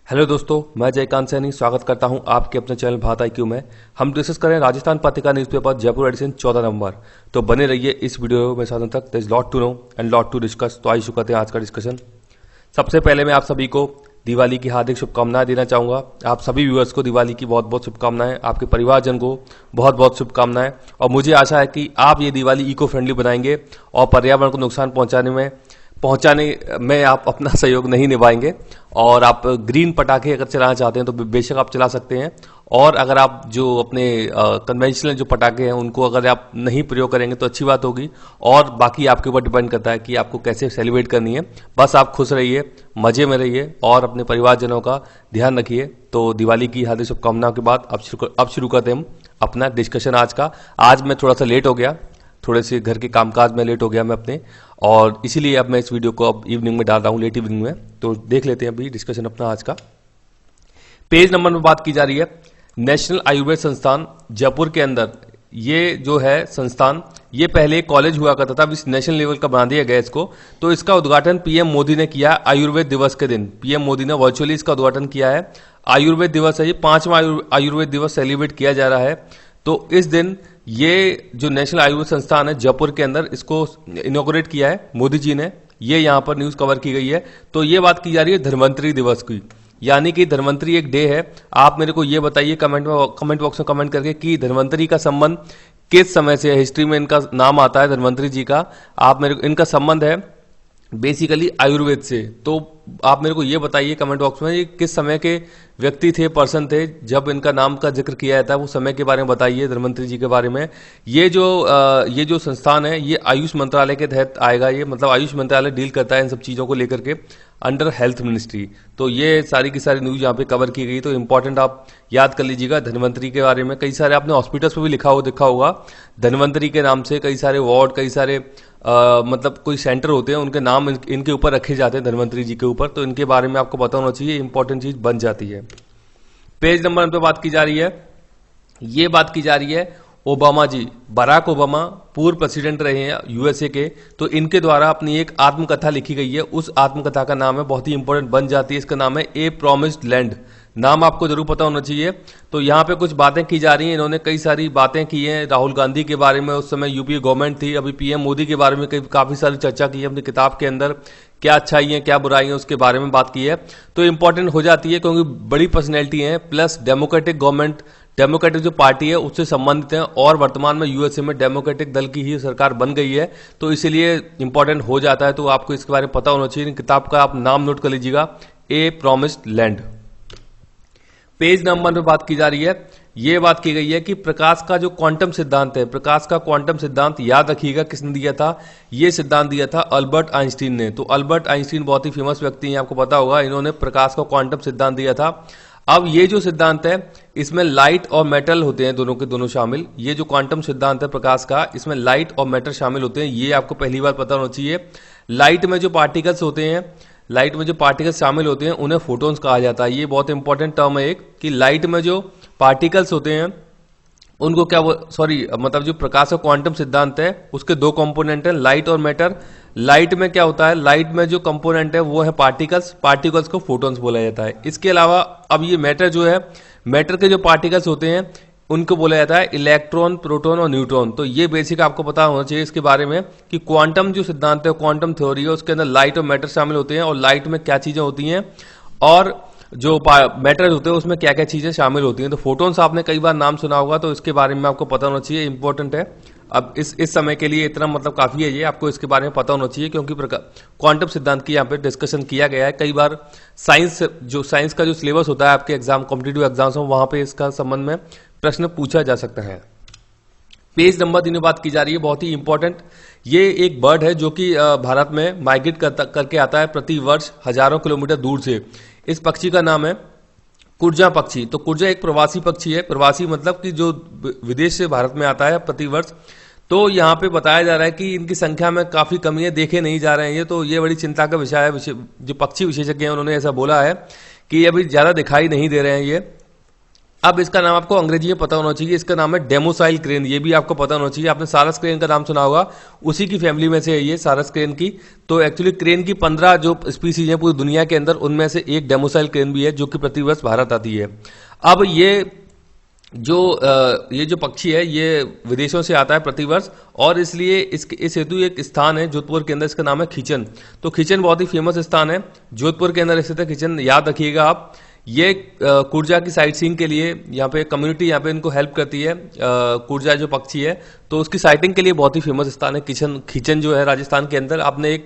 Hello दोस्तों, मैं जयकांत सैनी स्वागत करता हूं आपके अपने चैनल भारत IQ में। हम डिस्कस करें राजस्थान पत्रिका न्यूज़पेपर जयपुर एडिशन 14 नवंबर। तो बने रहिए इस वीडियो में साधन तक। There is lot to know and lot to discuss. तो आइए शुरू करते हैं आज का डिस्कशन। सबसे पहले मैं आप सभी को दिवाली की हार्दिक शुभकामनाएं देना चाहूंगा। आप सभी व्यूअर्स को दिवाली की बहुत बहुत शुभकामनाएं, आपके परिवारजन को बहुत बहुत शुभकामनाएं। और मुझे आशा है कि आप ये दिवाली इको फ्रेंडली बनाएंगे और पर्यावरण को नुकसान पहुंचाने में आप अपना सहयोग नहीं निभाएंगे। और आप ग्रीन पटाखे अगर चलाना चाहते हैं तो बेशक आप चला सकते हैं। और अगर आप जो अपने कन्वेंशनल जो पटाखे हैं उनको अगर आप नहीं प्रयोग करेंगे तो अच्छी बात होगी। और बाकी आपके ऊपर डिपेंड करता है कि आपको कैसे सेलिब्रेट करनी है। बस आप खुश रहिए, मजे में रहिए और अपने परिवारजनों का ध्यान रखिए। तो दिवाली की हार्दिक शुभकामनाओं के बाद अब शुरू करते हैं हम अपना डिस्कशन आज का। आज मैं थोड़ा सा लेट हो गया, थोड़े से घर के कामकाज में लेट हो गया मैं अपने, और इसीलिए अब मैं इस वीडियो को अब इवनिंग में डाल रहा हूँ, लेट इवनिंग में। तो देख लेते हैं अभी डिस्कशन अपना आज का। पेज नंबर में बात की जा रही है नेशनल आयुर्वेद संस्थान जयपुर के अंदर। ये जो है संस्थान, ये पहले कॉलेज हुआ करता था, अब इस नेशनल लेवल का बना दिया गया इसको। तो इसका उद्घाटन पीएम मोदी ने किया आयुर्वेद दिवस के दिन। पीएम मोदी ने वर्चुअली इसका उद्घाटन किया है। आयुर्वेद दिवस है, ये 5वां आयुर्वेद दिवस सेलिब्रेट किया जा रहा है। तो इस दिन ये जो नेशनल आयुर्वेद संस्थान है जयपुर के अंदर, इसको इनॉग्रेट किया है मोदी जी ने। ये यहाँ पर न्यूज कवर की गई है। तो ये बात की जा रही है धन्वंतरि दिवस की, यानी कि धन्वंतरि एक डे है। आप मेरे को ये बताइए कमेंट बॉक्स में कमेंट करके कि धन्वंतरि का संबंध किस समय से है। हिस्ट्री में इनका नाम आता है धन्वंतरि जी का। आप मेरे को, इनका संबंध है बेसिकली आयुर्वेद से। तो आप मेरे को ये बताइए कमेंट बॉक्स में ये किस समय के व्यक्ति थे, पर्सन थे, जब इनका नाम का जिक्र किया जाता है वो समय के बारे में बताइए, धन्वंतरि जी के बारे में। ये जो संस्थान है ये आयुष मंत्रालय के तहत आएगा। ये मतलब आयुष मंत्रालय डील करता है इन सब चीज़ों को लेकर के अंडर हेल्थ मिनिस्ट्री। तो ये सारी की सारी न्यूज यहाँ पे कवर की गई। तो इंपॉर्टेंट आप याद कर लीजिएगा धन्वंतरि के बारे में। कई सारे आपने हॉस्पिटल्स पे भी देखा होगा धन्वंतरि के नाम से। कई सारे वार्ड, कई सारे मतलब कोई सेंटर होते हैं, उनके नाम इनके ऊपर रखे जाते हैं धन्वंतरि जी के ऊपर। तो इनके बारे में आपको पता होना चाहिए, इंपॉर्टेंट चीज बन जाती है। पेज नंबर पे बात की जा रही है, ये बात की जा रही है ओबामा जी। बराक ओबामा पूर्व प्रेसिडेंट रहे हैं USA के। तो इनके द्वारा अपनी एक आत्मकथा लिखी गई है। उस आत्मकथा का नाम है, बहुत ही इंपॉर्टेंट बन जाती है, इसका नाम है ए प्रॉमिस्ड लैंड। नाम आपको जरूर पता होना चाहिए। तो यहाँ पे कुछ बातें की जा रही हैं। इन्होंने कई सारी बातें की हैं राहुल गांधी के बारे में, उस समय UPA गवर्नमेंट थी। अभी PM मोदी के बारे में काफी सारी चर्चा की है अपनी किताब के अंदर। क्या अच्छाई है, क्या बुराई है, उसके बारे में बात की है। तो इंपॉर्टेंट हो जाती है क्योंकि बड़ी पर्सनैलिटी है, प्लस डेमोक्रेटिक गवर्नमेंट, डेमोक्रेटिक जो पार्टी है उससे संबंधित है। और वर्तमान में USA में डेमोक्रेटिक दल की ही सरकार बन गई है। तो इसीलिए इंपॉर्टेंट हो जाता है। तो आपको इसके बारे में पता होना चाहिए। किताब का आप नाम नोट कर लीजिएगा, ए प्रॉमिस्ड लैंड। पेज नंबर पे बात की जा रही है, ये बात की गई है कि प्रकाश का जो क्वांटम सिद्धांत है, प्रकाश का क्वांटम सिद्धांत याद रखिएगा किसने दिया था। ये सिद्धांत दिया था अल्बर्ट आइंस्टीन ने। तो अल्बर्ट आइंस्टीन बहुत ही फेमस व्यक्ति हैं, आपको पता होगा। इन्होंने प्रकाश का क्वांटम सिद्धांत दिया था। अब ये जो सिद्धांत है इसमें लाइट और मेटल होते हैं, दोनों के दोनों शामिल। ये जो क्वांटम सिद्धांत है प्रकाश का, इसमें लाइट और मेटल शामिल होते हैं। ये आपको पहली बार पता होना चाहिए। लाइट में जो पार्टिकल्स होते हैं, लाइट में जो पार्टिकल्स शामिल होते हैं उन्हें फोटॉन्स कहा जाता है। ये बहुत इंपॉर्टेंट टर्म है एक, कि लाइट में जो पार्टिकल्स होते हैं उनको मतलब जो प्रकाश का क्वांटम सिद्धांत है उसके दो कंपोनेंट हैं, लाइट और मैटर। लाइट में क्या होता है, लाइट में जो कंपोनेंट है वो है पार्टिकल्स, पार्टिकल्स को फोटॉन्स बोला जाता है। इसके अलावा अब ये मैटर जो है, मैटर के जो पार्टिकल्स होते हैं उनको बोला जाता है इलेक्ट्रॉन, प्रोटॉन और न्यूट्रॉन। तो ये बेसिक आपको पता होना चाहिए इसके बारे में कि क्वांटम जो सिद्धांत है, क्वांटम थ्योरी है, उसके अंदर लाइट और मैटर शामिल होते हैं। और लाइट में क्या चीजें होती हैं और जो मैटर होते हैं उसमें क्या क्या चीजें शामिल होती हैं। तो फोटॉन्स आपने कई बार नाम सुना होगा, तो इसके बारे में आपको पता होना चाहिए, इंपॉर्टेंट है। अब इस समय के लिए इतना मतलब काफी है, ये आपको इसके बारे में पता होना चाहिए क्योंकि क्वांटम सिद्धांत की यहाँ पे डिस्कशन किया गया है। कई बार साइंस का जो सिलेबस होता है आपके एग्जाम, कॉम्पिटिटिव एग्जाम्स में, वहां पे इसका संबंध में प्रश्न पूछा जा सकता है। पेज नंबर 3 में बात की जा रही है, बहुत ही इंपॉर्टेंट। ये एक बर्ड है जो कि भारत में माइग्रेट करके आता है प्रति वर्ष हजारों किलोमीटर दूर से। इस पक्षी का नाम है कुर्जा पक्षी। तो कुर्जा एक प्रवासी पक्षी है। प्रवासी मतलब कि जो विदेश से भारत में आता है प्रति वर्ष। तो यहाँ पे बताया जा रहा है कि इनकी संख्या में काफी कमी है, देखे नहीं जा रहे हैं ये। तो ये बड़ी चिंता का विषय है। जो पक्षी विशेषज्ञ हैं उन्होंने ऐसा बोला है कि अभी ज्यादा दिखाई नहीं दे रहे हैं ये। अब इसका नाम आपको अंग्रेजी में पता होना चाहिए, इसका नाम है डेमोसाइल क्रेन, ये भी आपको पता होना चाहिए। आपने सारस क्रेन का नाम सुना होगा, उसी की फैमिली में से है ये सारस क्रेन की। तो एक्चुअली क्रेन की 15 जो स्पीसीज हैं पूरी दुनिया के अंदर, उनमें से एक डेमोसाइल क्रेन भी है जो कि प्रतिवर्ष भारत आती है। अब ये जो पक्षी है ये विदेशों से आता है प्रतिवर्ष, और इसलिए इस हेतु एक स्थान है जोधपुर के अंदर, इसका नाम है खीचन। तो खीचन बहुत ही फेमस स्थान है, जोधपुर के अंदर स्थित है खीचन, याद रखिएगा आप। ये कुर्जा की साइट सीइंग के लिए यहाँ पे कम्युनिटी यहाँ पे इनको हेल्प करती है, कुर्जा जो पक्षी है तो उसकी साइटिंग के लिए बहुत ही फेमस स्थान है खीचन जो है राजस्थान के अंदर। आपने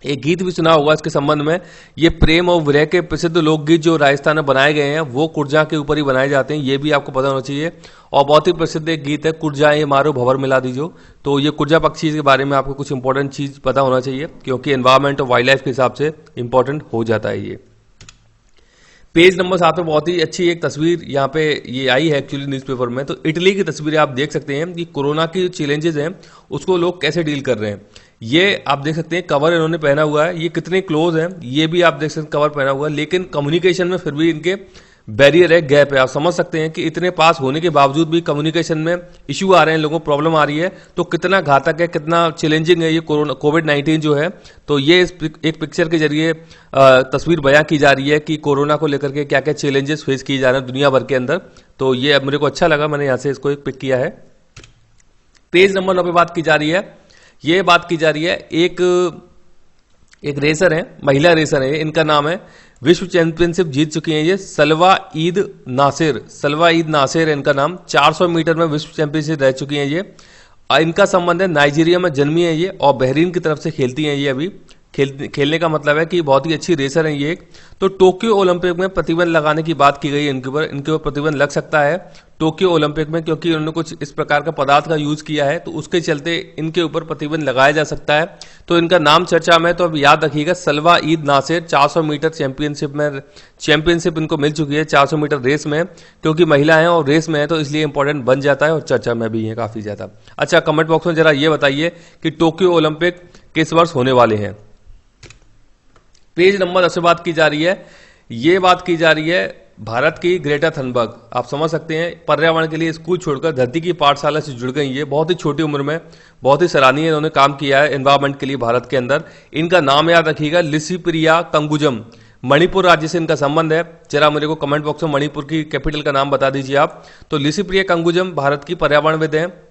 एक गीत भी सुना होगा इसके संबंध में, ये प्रेम और विरह के प्रसिद्ध लोकगीत जो राजस्थान में बनाए गए हैं वो कुर्जा के ऊपर ही बनाए जाते हैं, ये भी आपको पता होना चाहिए। और बहुत ही प्रसिद्ध एक गीत है, कुर्जा ये मारो भंवर मिला दीजो। तो ये कुर्जा पक्षी के बारे में आपको कुछ इंपॉर्टेंट चीज पता होना चाहिए, क्योंकि एनवायरमेंट और वाइल्ड लाइफ के हिसाब से इंपॉर्टेंट हो जाता है ये। पेज नंबर 7 में बहुत ही अच्छी एक तस्वीर यहाँ पे ये आई है एक्चुअली न्यूज़पेपर में। तो इटली की तस्वीर आप देख सकते हैं कि कोरोना की चैलेंजेस हैं उसको लोग कैसे डील कर रहे हैं। ये आप देख सकते हैं कवर इन्होंने पहना हुआ है, ये कितने क्लोज है ये भी आप देख सकते हैं, कवर पहना हुआ है, लेकिन कम्युनिकेशन में फिर भी इनके बैरियर है, गैप है। आप समझ सकते हैं कि इतने पास होने के बावजूद भी कम्युनिकेशन में इश्यू आ रहे हैं, लोगों को प्रॉब्लम आ रही है, तो कितना घातक है, कितना चैलेंजिंग है ये कोविड-19 जो है। तो ये एक पिक्चर के जरिए तस्वीर बयां की जा रही है कि कोरोना को लेकर के क्या क्या चैलेंजेस फेस किए जा रहे हैं दुनिया भर के अंदर। तो ये अब मेरे को अच्छा लगा, मैंने यहाँ से इसको एक पिक किया है। पेज नंबर 9 पे बात की जा रही है, ये बात की जा रही है एक रेसर है, महिला रेसर है, इनका नाम है, विश्व चैंपियनशिप जीत चुकी हैं ये सलवा ईद नासिर है इनका नाम। 400 मीटर में विश्व चैंपियनशिप रह चुकी हैं ये। इनका संबंध है नाइजीरिया में जन्मी है ये, और बहरीन की तरफ से खेलती हैं ये। अभी खेलने का मतलब है कि बहुत ही अच्छी रेसर है ये। तो टोक्यो ओलंपिक में प्रतिबंध लगाने की बात की गई है, इनके ऊपर प्रतिबंध लग सकता है टोक्यो ओलंपिक में, क्योंकि उन्होंने कुछ इस प्रकार का पदार्थ का यूज किया है, तो उसके चलते इनके ऊपर प्रतिबंध लगाया जा सकता है। तो इनका नाम चर्चा में, तो अब याद रखिएगा सलवा ईद नासिर। 400 मीटर चैंपियनशिप इनको मिल चुकी है 400 मीटर रेस में, क्योंकि महिला है और रेस में है तो इसलिए इंपॉर्टेंट बन जाता है और चर्चा में भी है काफी ज्यादा। अच्छा, कमेंट बॉक्स में जरा ये बताइए कि टोक्यो ओलंपिक किस वर्ष होने वाले हैं। पेज नंबर 10 से बात की जा रही है, ये बात की जा रही है भारत की ग्रेटा थनबर्ग। आप समझ सकते हैं पर्यावरण के लिए स्कूल छोड़कर धरती की पाठशाला से जुड़ गई ये, बहुत ही छोटी उम्र में बहुत ही सराहनीय इन्होंने काम किया है एनवायरमेंट के लिए भारत के अंदर। इनका नाम याद रखिएगा, लिसिप्रिया कंगुजम, मणिपुर राज्य से इनका संबंध है। जरा मेरे को कमेंट बॉक्स में मणिपुर की कैपिटल का नाम बता दीजिए आप। तो लिसिप्रिया कंगुजम भारत की पर्यावरणविद है,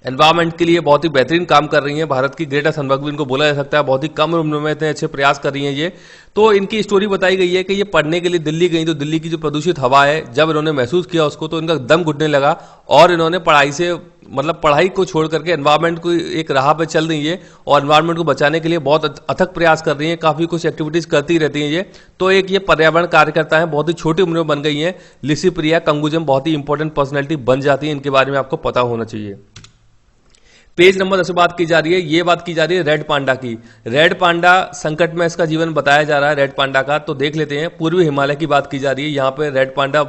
एनवायरमेंट के लिए बहुत ही बेहतरीन काम कर रही हैं। भारत की ग्रेटा थनबर्ग भी इनको बोला जा सकता है, बहुत ही कम उम्र में इतने अच्छे प्रयास कर रही हैं ये। तो इनकी स्टोरी बताई गई है कि ये पढ़ने के लिए दिल्ली गई, तो दिल्ली की जो प्रदूषित हवा है जब इन्होंने महसूस किया उसको, तो इनका दम घुटने लगा और इन्होंने पढ़ाई को छोड़ करके एनवायरमेंट को एक राह पे चल रही है और एनवायरमेंट को बचाने के लिए बहुत अथक प्रयास कर रही हैं, काफी कुछ एक्टिविटीज करती रहती हैं ये। तो एक ये पर्यावरण कार्यकर्ता है, बहुत ही छोटी उम्र में बन गई है लिसिप्रिया कंगुजम, बहुत ही इंपॉर्टेंट पर्सनैलिटी बन जाती है, इनके बारे में आपको पता होना चाहिए। पेज नंबर 10 बात की जा रही है, ये बात की जा रही है रेड पांडा की। रेड पांडा संकट में इसका जीवन बताया जा रहा है रेड पांडा का। तो देख लेते हैं, पूर्वी हिमालय की बात की जा रही है, यहाँ पे रेड पांडा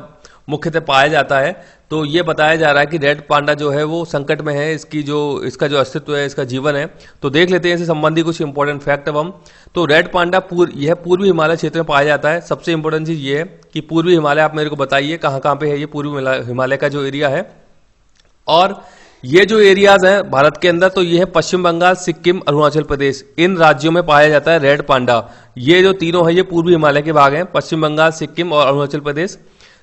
मुख्यतः पाया जाता है। तो ये बताया जा रहा है कि रेड पांडा जो है वो संकट में है, इसका जो अस्तित्व है, इसका जीवन है। तो देख लेते हैं इससे संबंधी कुछ इंपॉर्टेंट फैक्ट अब हम। तो रेड पांडा यह पूर्वी हिमालय क्षेत्र में पाया जाता है। सबसे इंपॉर्टेंट चीज ये है कि पूर्वी हिमालय, आप मेरे को बताइए कहाँ कहाँ पे है ये पूर्वी हिमालय का जो एरिया है। और ये जो एरियाज हैं भारत के अंदर, तो ये है पश्चिम बंगाल, सिक्किम, अरुणाचल प्रदेश, इन राज्यों में पाया जाता है रेड पांडा। ये जो तीनों है ये पूर्वी हिमालय के भाग हैं, पश्चिम बंगाल, सिक्किम और अरुणाचल प्रदेश।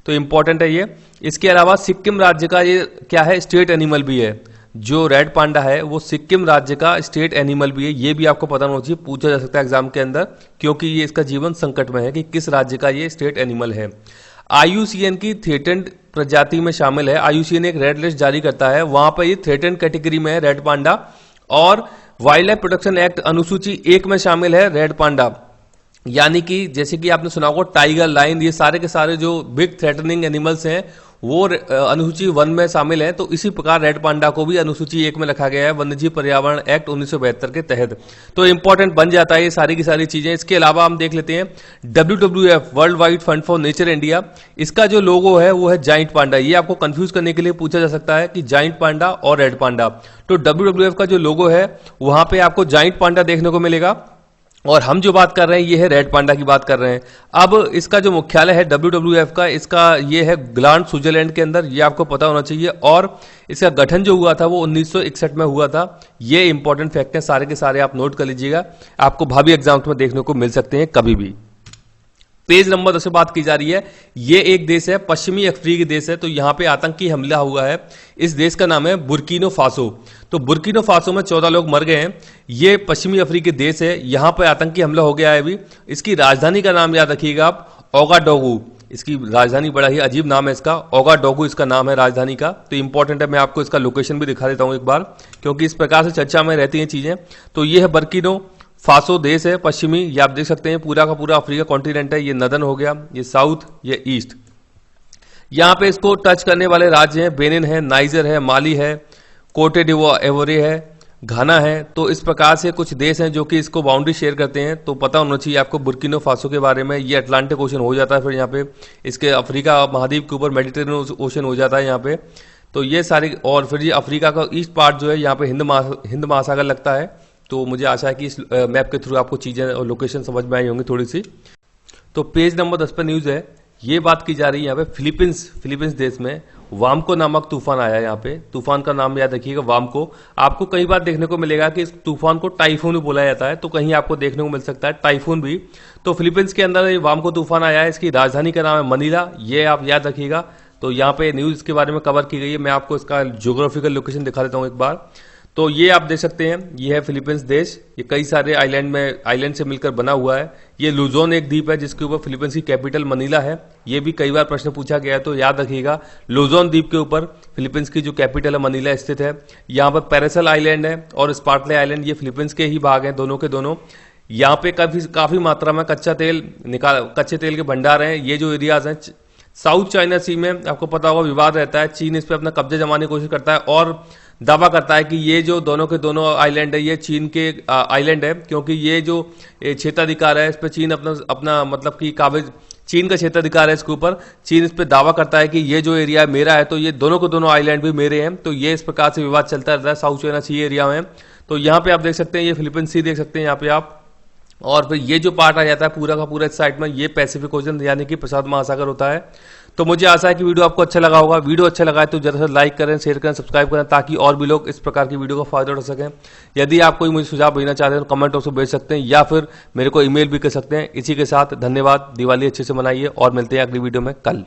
तो इंपॉर्टेंट है ये। इसके अलावा सिक्किम राज्य का ये क्या है, स्टेट एनिमल भी है। जो रेड पांडा है वो सिक्किम राज्य का स्टेट एनिमल भी है, ये भी आपको पता होना चाहिए, पूछा जा सकता है एग्जाम के अंदर, क्योंकि ये इसका जीवन संकट में है कि किस राज्य का ये स्टेट एनिमल है। IUCN की थ्रेटेंड प्रजाति में शामिल है। IUCN एक रेड लिस्ट जारी करता है, वहां पर ये थ्रेटेंड कैटेगरी में है रेड पांडा। और वाइल्ड लाइफ प्रोटेक्शन एक्ट अनुसूची 1 में शामिल है रेड पांडा। यानी कि जैसे कि आपने सुना होगा टाइगर, लाइन, ये सारे के सारे जो बिग थ्रेटनिंग एनिमल्स हैं वो अनुसूची 1 में शामिल है। तो इसी प्रकार रेड पांडा को भी अनुसूची 1 में रखा गया है वन्यजीव पर्यावरण एक्ट 1972 के तहत। तो इंपॉर्टेंट बन जाता है ये सारी की सारी चीजें। इसके अलावा हम देख लेते हैं WWF, world wide fund for nature India, इसका जो लोगो है वो है जाइंट पांडा। ये आपको कंफ्यूज करने के लिए पूछा जा सकता है कि जाइंट पांडा और रेड पांडा। तो WWF का जो लोगो है वहां पे आपको जाइंट पांडा देखने को मिलेगा और हम जो बात कर रहे हैं ये है रेड पांडा की बात कर रहे हैं। अब इसका जो मुख्यालय है WWF का, इसका ये है ग्लांड स्विट्जरलैंड के अंदर, ये आपको पता होना चाहिए। और इसका गठन जो हुआ था वो 1961 में हुआ था। ये इंपॉर्टेंट फैक्ट हैं, सारे के सारे आप नोट कर लीजिएगा, आपको भावी एग्जाम्स में देखने को मिल सकते हैं कभी भी। पेज नंबर 10 से बात की जा रही है। ये एक देश है, पश्चिमी अफ्रीकी देश है, तो यहां पे आतंकी हमला हुआ है। इस देश का नाम है बुर्किनो फासो। तो बुर्किनो फासो में 14 लोग मर गए हैं। ये पश्चिमी अफ्रीकी देश है, यहां पे आतंकी हमला हो गया है अभी। इसकी राजधानी का नाम याद रखिएगा आप, ओगाडोगु। इसकी राजधानी बड़ा ही अजीब नाम है इसका, ओगाडोगु इसका नाम है राजधानी का। तो इंपॉर्टेंट है, मैं आपको इसका लोकेशन भी दिखा देता हूं एक बार, क्योंकि इस प्रकार से चर्चा में रहती हैं चीजें। तो ये है बुर्किनो फासो देश है पश्चिमी, ये आप देख सकते हैं पूरा का पूरा अफ्रीका कॉन्टिनेंट है। ये नदन हो गया, ये साउथ, ये ईस्ट। यहां पे इसको टच करने वाले राज्य हैं, बेनिन है, नाइजर है, माली है, कोटे डिवोरे है, घाना है। तो इस प्रकार से कुछ देश हैं जो कि इसको बाउंड्री शेयर करते हैं। तो पता होना चाहिए आपको बुर्किनो फासो के बारे में। ये अटलांटिक ओशन हो जाता है, फिर यहाँ पे इसके अफ्रीका महाद्वीप के ऊपर मेडिटेरियन ओशन हो जाता है यहाँ पे। तो ये सारी, और फिर ये अफ्रीका का ईस्ट पार्ट जो है यहाँ पे हिंद महासागर लगता है। तो मुझे आशा है कि इस मैप के थ्रू आपको चीजें और लोकेशन समझ में आई होंगी थोड़ी सी। तो पेज नंबर 10 पर न्यूज है, ये बात की जा रही है यहाँ पे फिलीपींस देश में वामको नामक तूफान आया है। यहाँ पे तूफान का नाम याद रखिएगा, वामको। आपको कई बार देखने को मिलेगा कि इस तूफान को टाइफून भी बोला जाता है, तो कहीं आपको देखने को मिल सकता है टाइफून भी। तो फिलीपींस के अंदर ये वामको तूफान आया है, इसकी राजधानी का नाम है मनीला, ये आप याद रखिएगा। तो यहाँ पे न्यूज के बारे में कवर की गई है, मैं आपको इसका ज्योग्राफिकल लोकेशन दिखा देता हूँ एक बार। तो ये आप देख सकते हैं, ये है फिलीपींस देश। ये कई सारे आइलैंड से मिलकर बना हुआ है। ये लुजोन एक द्वीप है जिसके ऊपर फिलीपींस की कैपिटल मनीला है। ये भी कई बार प्रश्न पूछा गया है, तो याद रखिएगा लुजोन द्वीप के ऊपर फिलीपींस की जो कैपिटल है मनीला स्थित है। यहाँ पर पैरासल आइलैंड है और स्पार्टले आइलैंड, ये फिलीपींस के ही भाग हैं दोनों के दोनों। यहाँ पे काफी मात्रा में कच्चे तेल के भंडार हैं। ये जो एरियाज हैं साउथ चाइना सी में, आपको पता होगा विवाद रहता है, चीन इस पर अपना कब्जा जमाने की कोशिश करता है और दावा करता है कि ये जो दोनों के दोनों आइलैंड है ये चीन के आइलैंड है, क्योंकि ये जो क्षेत्राधिकार है इस पर चीन अपना मतलब कि काबिज चीन का क्षेत्राधिकार है इसके ऊपर। चीन इस पर दावा करता है कि ये जो एरिया है मेरा है, तो ये दोनों के दोनों आइलैंड भी मेरे हैं। तो ये इस प्रकार से विवाद चलता रहता है साउथ चाइना सी एरिया में। तो यहाँ पे आप देख सकते हैं, ये फिलीपींस सी देख सकते हैं यहाँ पे आप। और फिर ये जो पार्ट आ जाता है पूरा का पूरा इस साइड में, ये पैसिफिक ओशन यानी कि प्रशांत महासागर होता है। तो मुझे आशा है कि वीडियो आपको अच्छा लगा होगा। वीडियो अच्छा लगा है तो जरा सा लाइक करें, शेयर करें, सब्सक्राइब करें, ताकि और भी लोग इस प्रकार की वीडियो का फायदा उठा सकें। यदि आप कोई मुझे सुझाव भेजना चाहते हैं तो कमेंट बॉक्स में भेज सकते हैं या फिर मेरे को ईमेल भी कर सकते हैं। इसी के साथ धन्यवाद, दिवाली अच्छे से मनाइए और मिलते हैं अगली वीडियो में कल।